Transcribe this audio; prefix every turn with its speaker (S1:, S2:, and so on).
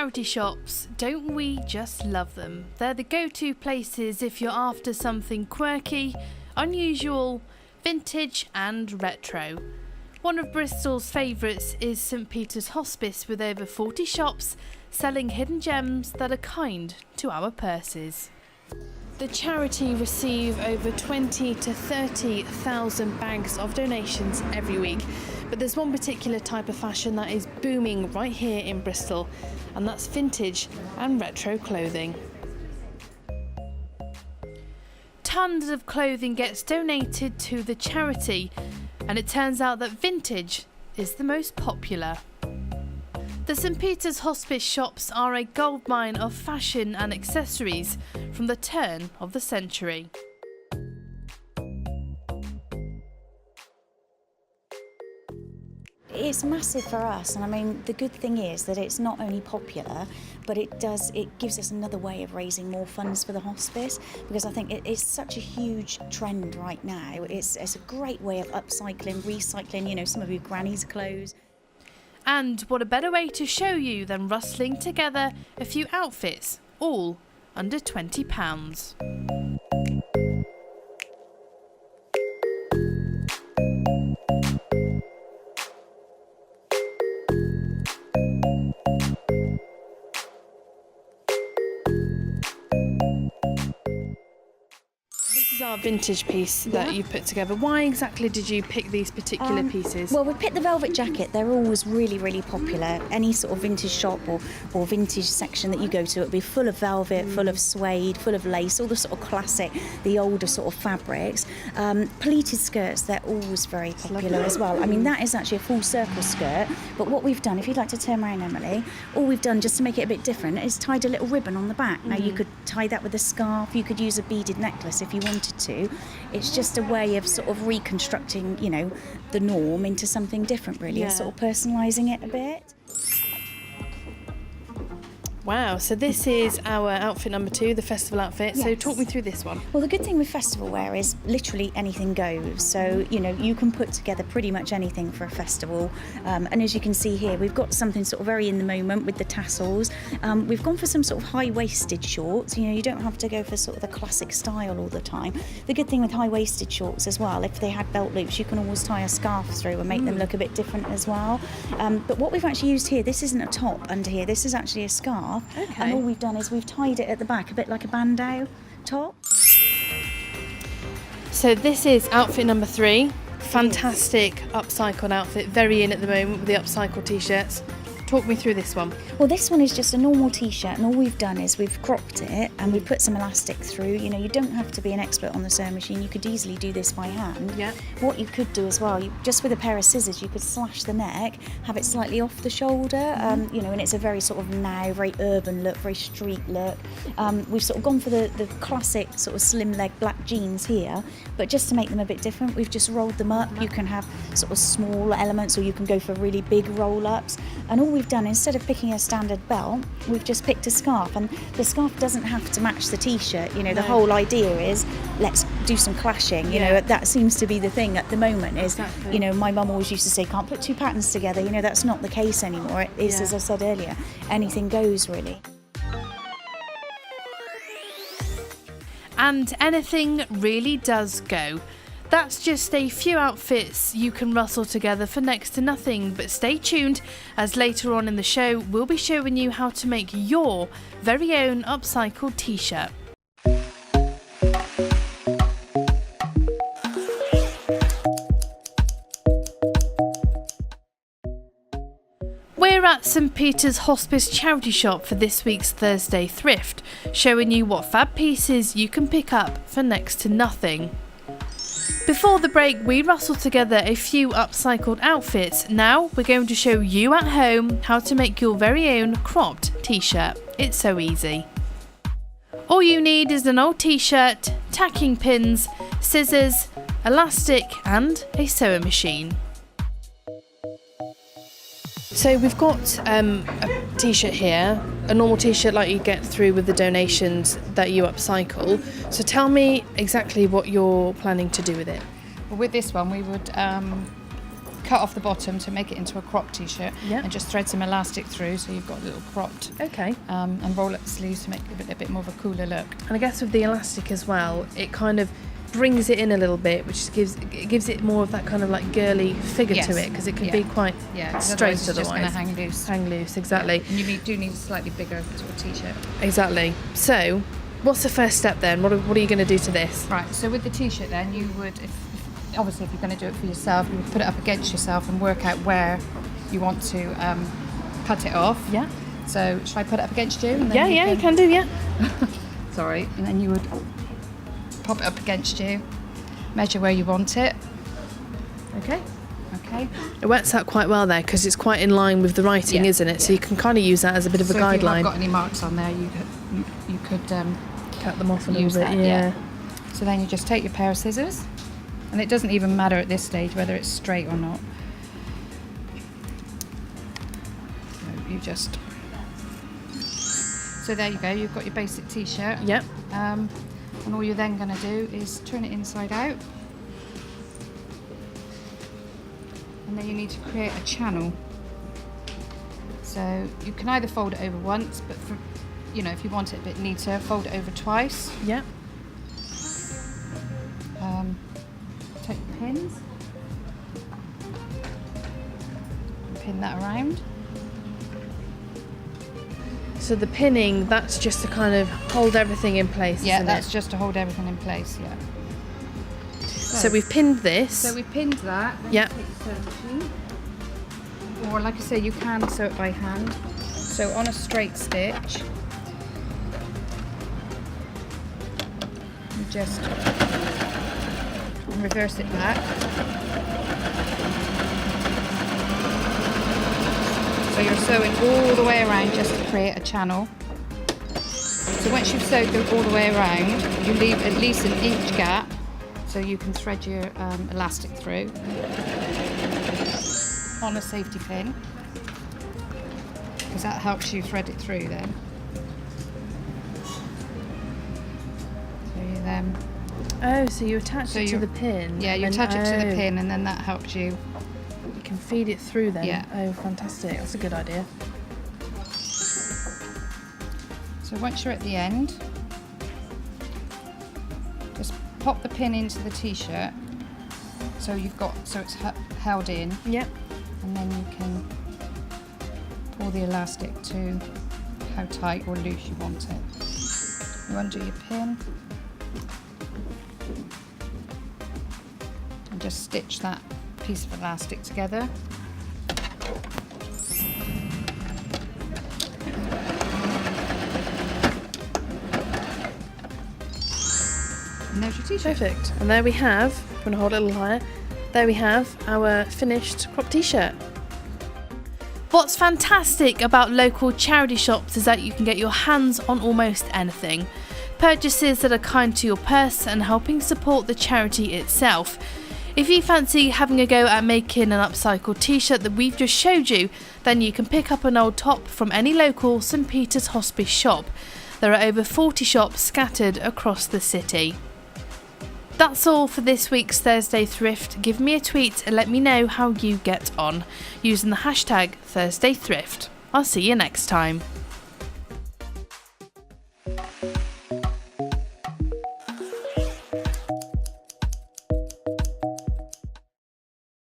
S1: charity shops, don't we just love them? They're the go-to places if you're after something quirky, unusual, vintage and retro. One of Bristol's favourites is St Peter's Hospice, with over 40 shops selling hidden gems that are kind to our purses. The charity receive over 20 to 30,000 bags of donations every week, but there's one particular type of fashion that is booming right here in Bristol, and that's vintage and retro clothing. Tons of clothing gets donated to the charity, and it turns out that vintage is the most popular. The St Peter's Hospice shops are a goldmine of fashion and accessories from the turn of the century.
S2: It's massive for us, and I mean the good thing is that it's not only popular, but it gives us another way of raising more funds for the hospice, because I think it is such a huge trend right now. It's a great way of upcycling, recycling, some of your granny's clothes.
S1: And what a better way to show you than rustling together a few outfits, all under £20. This is our vintage piece that you put together. Why exactly did you pick these particular pieces?
S2: Well, we picked the velvet jacket. They're always really, really popular. Any sort of vintage shop or vintage section that you go to, it'll be full of velvet, full of suede, full of lace, all the sort of classic, the older sort of fabrics. Pleated skirts, they're always very popular as well. I mean, that is actually a full circle skirt, but what we've done, if you'd like to turn around, Emily, all we've done just to make it a bit different is tied a little ribbon on the back. Now, you could tie that with a scarf, you could use a beaded necklace if you wanted to. It's just a way of sort of reconstructing, the norm into something different, really, and sort of personalising it a bit.
S1: Wow, so this is our outfit number 2, the festival outfit. Yes. So talk me through this one.
S2: Well, the good thing with festival wear is literally anything goes. So, you can put together pretty much anything for a festival. And as you can see here, we've got something sort of very in the moment with the tassels. We've gone for some sort of high-waisted shorts. You don't have to go for sort of the classic style all the time. The good thing with high-waisted shorts as well, if they had belt loops, you can always tie a scarf through and make them look a bit different as well. But what we've actually used here, this isn't a top under here, this is actually a scarf. Okay. And all we've done is we've tied it at the back, a bit like a bandeau top.
S1: So this is outfit number 3. Fantastic upcycled outfit, very in at the moment with the upcycled t-shirts. Talk me through this one.
S2: Well, this one is just a normal t-shirt, and all we've done is we've cropped it and we've put some elastic through. You don't have to be an expert on the sewing machine. You could easily do this by hand. Yeah. What you could do as well, just with a pair of scissors, you could slash the neck, have it slightly off the shoulder, and it's a very sort of now, very urban look, very street look. We've sort of gone for the classic sort of slim leg black jeans here, but just to make them a bit different, we've just rolled them up. You can have sort of small elements, or you can go for really big roll-ups. And all we've done, instead of picking a standard belt, we've just picked a scarf, and the scarf doesn't have to match the t-shirt. The whole idea is let's do some clashing. That seems to be the thing at the moment is, exactly. My mum always used to say, can't put two patterns together. That's not the case anymore. It is, as I said earlier, anything goes really.
S1: And anything really does go. That's just a few outfits you can rustle together for next to nothing, but stay tuned, as later on in the show we'll be showing you how to make your very own upcycled t-shirt. We're at St Peter's Hospice charity shop for this week's Thursday Thrift, showing you what fab pieces you can pick up for next to nothing. Before the break, we rustled together a few upcycled outfits. Now we're going to show you at home how to make your very own cropped t-shirt. It's so easy. All you need is an old t-shirt, tacking pins, scissors, elastic and a sewing machine. So we've got a t-shirt here, a normal t-shirt like you get through with the donations that you upcycle. So tell me exactly what you're planning to do with it.
S3: Well, with this one we would cut off the bottom to make it into a crop t-shirt,
S1: Yeah.
S3: and just thread some elastic through so you've got a little cropped,
S1: Okay.
S3: and roll up the sleeves to make it a bit more of a cooler look.
S1: And I guess with the elastic as well, it kind of brings it in a little bit, which gives it more of that kind of like girly figure
S3: Yes.
S1: to it, because it can
S3: Yeah.
S1: be quite straight
S3: It's just going to hang loose.
S1: Hang loose, exactly.
S3: And you do need a slightly bigger sort of t-shirt.
S1: Exactly. So, what's the first step then? What are you going to do to this?
S3: Right, so with the t-shirt then, you would, obviously if you're going to do it for yourself, you would put it up against yourself and work out where you want to cut it off.
S1: Yeah.
S3: So should I put it up against you? And then
S1: You can do, yeah.
S3: Sorry. And then you would pop it up against you, measure where you want it.
S1: Okay.
S3: Okay.
S1: It works out quite well there because it's quite in line with the writing,
S3: Yeah.
S1: isn't it? So you can kind of use that as a bit of a
S3: So if you have
S1: guideline.
S3: got any marks on there, you could
S1: Cut them off a little
S3: use
S1: bit,
S3: that,
S1: yeah.
S3: So then you just take your pair of scissors, and it doesn't even matter at this stage whether it's straight or not. So you just... So there you go, you've got your basic t-shirt.
S1: Yep.
S3: And all you're then going to do is turn it inside out. And then you need to create a channel. So you can either fold it over once, but for, if you want it a bit neater, fold it over twice.
S1: Yep.
S3: Take the pins and pin that around.
S1: So the pinning, that's just to kind of hold everything in place,
S3: Yeah,
S1: isn't
S3: that's
S1: it?
S3: just to hold everything in place, yeah.
S1: So we've pinned this.
S3: So we pinned that. Then
S1: Yep.
S3: you take your sewing machine. Or like I say, you can sew it by hand. So on a straight stitch, you just reverse it back. So you're sewing all the way around just to create a channel. So once you've sewed all the way around, you leave at least an inch gap so you can thread your elastic through on a safety pin, because that helps you thread it through then. So you then...
S1: Oh, so you attach
S3: So
S1: it to
S3: you're-
S1: the pin.
S3: Yeah, you
S1: and
S3: attach
S1: then-
S3: it to the
S1: oh,
S3: pin and then that helps you.
S1: You can feed it through then.
S3: Yeah.
S1: Oh, fantastic. That's a good idea.
S3: So once you're at the end, just pop the pin into the t-shirt so it's held in,
S1: Yep.
S3: and then you can pull the elastic to how tight or loose you want it. You undo your pin and just stitch that piece of elastic together. And there's your t-shirt.
S1: Perfect. And there we have, I'm going to hold it a little higher, there we have our finished crop t-shirt. What's fantastic about local charity shops is that you can get your hands on almost anything. Purchases that are kind to your purse and helping support the charity itself. If you fancy having a go at making an upcycled t-shirt that we've just showed you, then you can pick up an old top from any local St Peter's Hospice shop. There are over 40 shops scattered across the city. That's all for this week's Thursday Thrift. Give me a tweet and let me know how you get on using the hashtag Thursday Thrift. I'll see you next time.